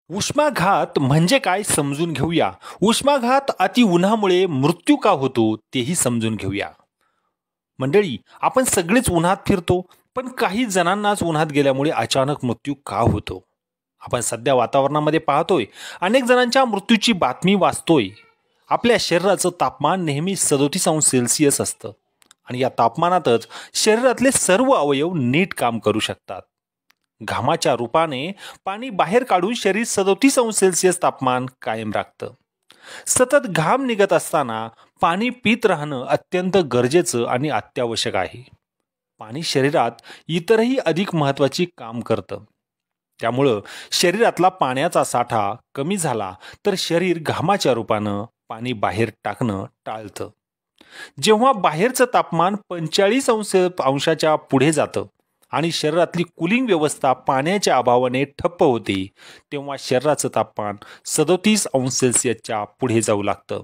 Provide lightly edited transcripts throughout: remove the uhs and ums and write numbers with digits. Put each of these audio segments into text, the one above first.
उष्माघात म्हणजे काय समजून घेऊया. उष्माघात अति उन्हामुळे मृत्यू का होतो तेही समजून घेऊया. मंडळी, आपण सगळेच उन्हात फिरतो, पण काही जणांनाच उन्हात गेल्यामुळे अचानक मृत्यू का होतो? आपण सध्या वातावरणामध्ये पाहतोय, अनेक जणांच्या मृत्यूची बातमी वाचतोय. आपल्या शरीराचं तापमान नेहमी 37 अंश सेल्सिअस असतं आणि या तापमानातच शरीरातले सर्व अवयव नीट काम करू शकतात. घामाच्या रूपाने पाणी बाहेर काढून शरीर 37 अंश सेल्सिअस तापमान कायम राखतं. सतत घाम निघत असताना पाणी पीत राहणं अत्यंत गरजेचं आणि अत्यावश्यक आहे. पाणी शरीरात इतरही अधिक महत्वाची काम करतं. त्यामुळं शरीरातला पाण्याचा साठा कमी झाला तर शरीर घामाच्या रूपानं पाणी बाहेर टाकणं टाळतं. जेव्हा बाहेरचं तापमान 45 अंशाच्या पुढे जातं आणि शरीरातली कूलिंग व्यवस्था पाण्याच्या अभावाने ठप्प होते, तेव्हा शरीराचं तापमान 37 अंश सेल्सिअसच्या पुढे जाऊ लागतं.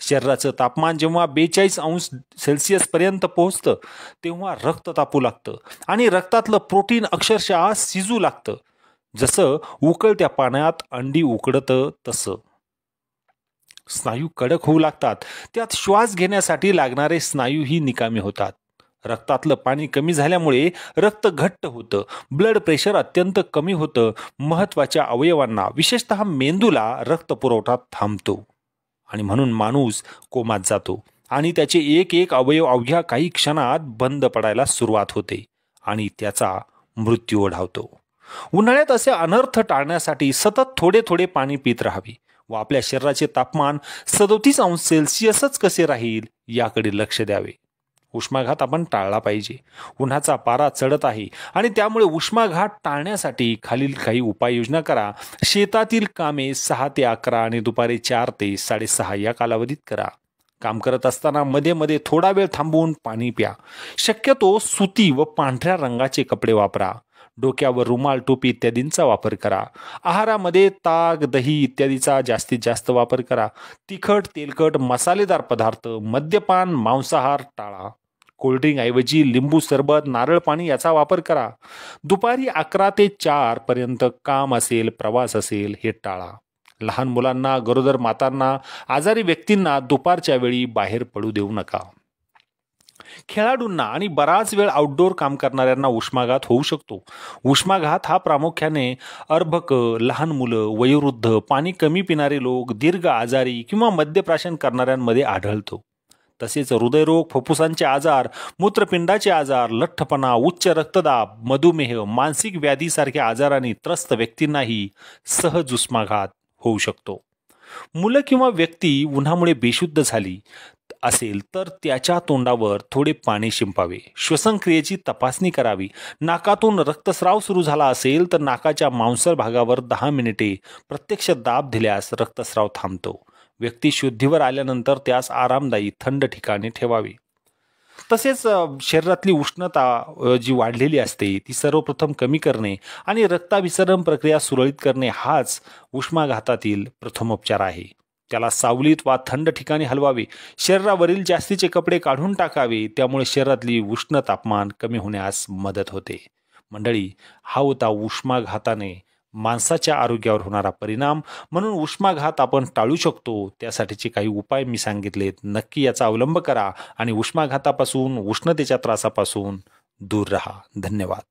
शरीराचं तापमान जेव्हा 42 अंश सेल्सिअस पर्यंत पोहोचतं, तेव्हा रक्त तापू लागतं आणि रक्तातलं प्रोटीन अक्षरशः शिजू लागतं. जसं उकळत्या पाण्यात अंडी उकडतं तसं. स्नायू कडक होऊ लागतात, त्यात श्वास घेण्यासाठी लागणारे स्नायूही निकामी होतात. रक्तातलं पाणी कमी झाल्यामुळे रक्त घट्ट होतं, ब्लड प्रेशर अत्यंत कमी होतं, महत्वाच्या अवयवांना विशेषतः मेंदूला रक्त पुरवठा थांबतो आणि म्हणून माणूस कोमात जातो आणि त्याचे एक एक अवयव अवघ्या काही क्षणात बंद पडायला सुरुवात होते आणि त्याचा मृत्यू ओढावतो. उन्हाळ्यात असे अनर्थ टाळण्यासाठी सतत थोडे थोडे पाणी पित राहावे व आपल्या शरीराचे तापमान 37 अंश सेल्सिअसच कसे राहील याकडे लक्ष द्यावे. उष्माघात आपण टाळला पाहिजे. उन्हाचा पारा चढत आहे आणि त्यामुळे उष्माघात टाळण्यासाठी खालील काही उपाययोजना करा. शेतातील कामे 6 ते 11 आणि दुपारी 4 ते 6:30 या कालावधीत करा. काम करत असताना मध्ये मध्ये थोडा वेळ थांबवून पाणी प्या. शक्यतो सुती व पांढऱ्या रंगाचे कपडे वापरा. डोक्यावर रुमाल, टोपी इत्यादींचा वापर करा. आहारामध्ये ताक, दही इत्यादीचा जास्तीत जास्त वापर करा. तिखट, तेलकट, मसालेदार पदार्थ, मद्यपान, मांसाहार टाळा. कोल्ड्रिंक ऐवजी लिंबू सरबत, नारळ पाणी याचा वापर करा. दुपारी 11 ते 4 पर्यंत काम असेल, प्रवास असेल हे टाळा. लहान मुलांना, गरोदर मातांना, आजारी व्यक्तींना दुपारच्या वेळी बाहेर पडू देऊ नका. खेळाडूंना आणि बराच वेळ आउटडोर काम करणाऱ्यांना उष्माघात होऊ शकतो. उष्माघात हा प्रामुख्याने अर्भक, लहान मुलं, वयोवृद्ध, पाणी कमी पिणारे लोक, दीर्घ आजारी किंवा मद्यप्राशन करणाऱ्यांमध्ये आढळतो. तसेच हृदयरोग, फुफ्फुसांचे आजार, मूत्रपिंडाचे आजार, लठ्ठपणा, उच्च रक्तदाब, मधुमेह, मानसिक व्याधीसारख्या आजारांनी त्रस्त व्यक्तींनाही सहज उष्माघात होऊ शकतो. मुलं किंवा व्यक्ती उन्हामुळे बेशुद्ध झाली असेल तर त्याच्या तोंडावर थोडे पाणी शिंपावे. श्वसनक्रियेची तपासणी करावी. नाकातून रक्तस्राव सुरू झाला असेल तर नाकाच्या मांसल भागावर 10 मिनिटे प्रत्यक्ष दाब दिल्यास रक्तस्राव थांबतो. व्यक्ती शुद्धीवर आल्यानंतर त्यास आरामदायी थंड ठिकाणी ठेवावे. तसेच शरीरातली उष्णता जी वाढलेली असते ती सर्वप्रथम कमी करणे आणि रक्ताभिसरण प्रक्रिया सुरळीत करणे हाच उष्माघातातील प्रथमोपचार आहे. त्याला सावलीत वा थंड ठिकाणी हलवावे. शरीरावरील जास्तीचे कपडे काढून टाकावे. त्यामुळे शरीरातली उष्ण तापमान कमी होण्यास मदत होते. मंडळी, हा होता उष्माघाताने माणसाच्या आरोग्यावर होणारा परिणाम. म्हणून उष्माघात आपण टाळू शकतो. त्यासाठीचे काही उपाय मी सांगितलेत. नक्की याचा अवलंब करा आणि उष्माघातापासून, उष्णतेच्या त्रासापासून दूर राहा. धन्यवाद.